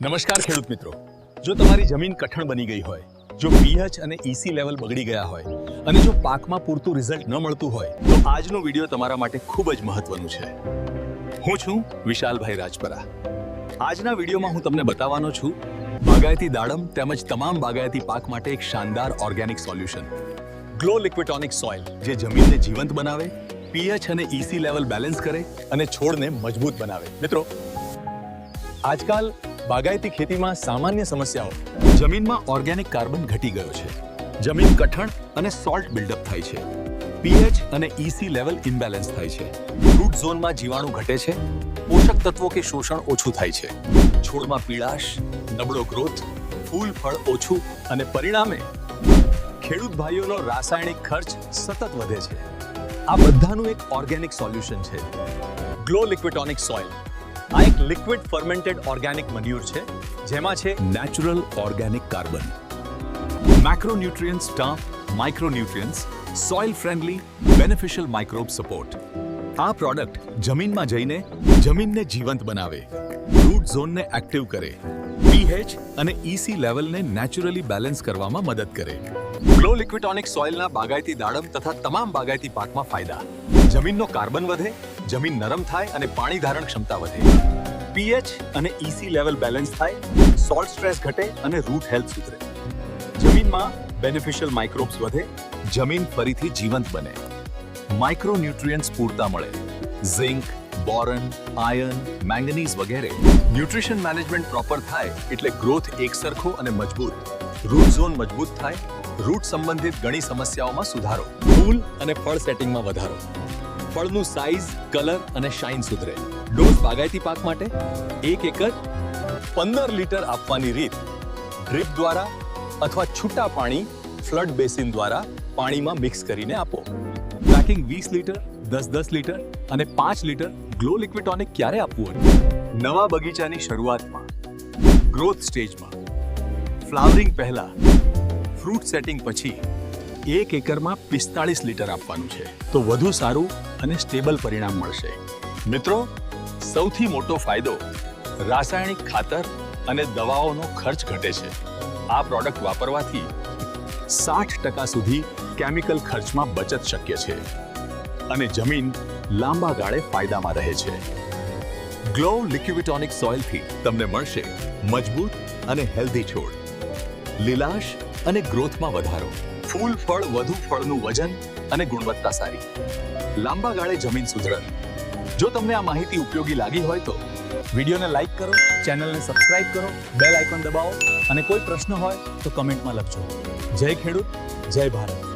નમસ્કાર ખેડૂત મિત્રો, જો તમારી જમીન કઠણ બની ગઈ હોય, જો પીએચ અને ઈસી લેવલ બગડી ગયા હોય અને જો પાકમાં પૂરતું રિઝલ્ટ ન મળતું હોય તો આજનો વિડીયો તમારા માટે ખૂબ જ મહત્વનું છે. હું છું વિશાલભાઈ રાજપરા. આજના વિડીયોમાં હું તમને બતાવવાનો છું બાગાયતી દાડમ તેમજ તમામ બાગાયતી પાક માટે એક શાનદાર organic solution glow liquitonic soil, જે જમીનને જીવંત બનાવે, પીએચ અને ઈસી લેવલ બેલેન્સ કરે અને છોડને મજબૂત બનાવે. મિત્રો, આજકાલ બાગાયતી ખેતીમાં સામાન્ય સમસ્યાઓ જમીનમાં ઓર્ગેનિક કાર્બન ઘટી ગયો છે, જમીન કઠણ અને સોલ્ટ બિલ્ડઅપ થાય છે, પીએચ અને ઈસી લેવલ ઇમ્બેલેન્સ થાય છે, રૂટ ઝોનમાં જીવાણુ ઘટે છે, પોષક તત્વો કે શોષણ ઓછું થાય છે, છોડમાં પીળાશ, નબળો ગ્રોથ, ફૂલ ફળ ઓછું અને પરિણામે ખેડૂત ભાઈઓનો રાસાયણિક ખર્ચ સતત વધે છે. આ બધાનું એક ઓર્ગેનિક સોલ્યુશન છે ગ્લો લિક્વિટોનિક સોઇલ. આ એક લિક્વિડ ફર્મેન્ટેડ ઓર્ગેનિક મેન્યુર છે, જેમાં છે natural organic carbon, macronutrients term, micronutrients, soil friendly, beneficial microbe support. આ પ્રોડક્ટ જમીનમાં જઈને જમીનને જીવંત બનાવે, રૂટ ઝોનને એક્ટિવ કરે, પીએચ અને ઈસી લેવલને નેચરલી બેલેન્સ કરવામાં મદદ કરે. ગ્લો લિક્વિટોનિક સોઇલના બાગાયતી દાડમ તથા તમામ બાગાયતી પાકમાં ફાયદા: જમીનનો કાર્બન વધે, જમીન નરમ થાય અને પાણી ધારણ ક્ષમતા વધે, પીએચ અને ઈસી લેવલ બેલેન્સ થાય, સોલ્ટ સ્ટ્રેસ ઘટે અને રૂટ હેલ્થ સુધરે, જમીનમાં બેનિફિશિયલ માઇક્રોબ્સ વધે, જમીન ફરીથી જીવંત બને, માઇક્રોન્યુટ્રિયન્ટ્સ પૂરતા મળે, ઝિંક, બોરન, આયર્ન, મેંગનીઝ વગેરે. ન્યુટ્રિશન મેનેજમેન્ટ પ્રોપર થાય એટલે ગ્રોથ એકસરખો અને મજબૂત, રૂટ ઝોન મજબૂત થાય, રૂટ સંબંધિત ઘણી સમસ્યાઓમાં સુધારો, ફૂલ અને ફળ સેટિંગમાં વધારો, ફળનું સાઇઝ, કલર અને શાઇન સુધરે. ડોઝ બાગાયતી પાક માટે 1 એકર 15 લીટર આપવાની રીત: ડ્રીપ દ્વારા અથવા છૂટા પાણી ફ્લડ બેસિન દ્વારા પાણીમાં મિક્સ કરીને આપો. પેકિંગ 20 લીટર, 10-10 લીટર અને 5 લીટર ગ્લો લિક્વિટોનિક ક્યારે આપવું? નવા બગીચાની શરૂઆતમાં, ગ્રોથ સ્ટેજમાં, ફ્લાવરિંગ પહેલા, ફ્રૂટ સેટિંગ પછી 1 એકરમાં 45 લીટર આપવાનું છે, તો વધુ સારું અને સ્ટેબલ પરિણામ મળશે. મિત્રો, સૌથી મોટો ફાયદો રાસાયણિક ખાતર અને દવાઓનો ખર્ચ ઘટે છે. આ પ્રોડક્ટ વાપરવાથી 60% સુધી કેમિકલ ખર્ચમાં બચત શક્ય છે અને જમીન લાંબા ગાળે ફાયદામાં રહે છે. ગ્લો લિક્વિટોનિક સોઇલથી તમને મળશે મજબૂત અને હેલ્ધી છોડ, લીલાશ અને ગ્રોથમાં વધારો, ફૂલ ફળ વધુ, ફળનું વજન અને ગુણવત્તા સારી, લાંબા ગાળે જમીન સુધરણ. જો તમને આ માહિતી ઉપયોગી લાગી હોય તો વિડીયોને લાઈક કરો, ચેનલને સબસ્ક્રાઇબ કરો, બેલ આઇકોન દબાવો અને કોઈ પ્રશ્ન હોય તો કમેન્ટમાં લખજો. જય ખેડૂત, જય ભારત.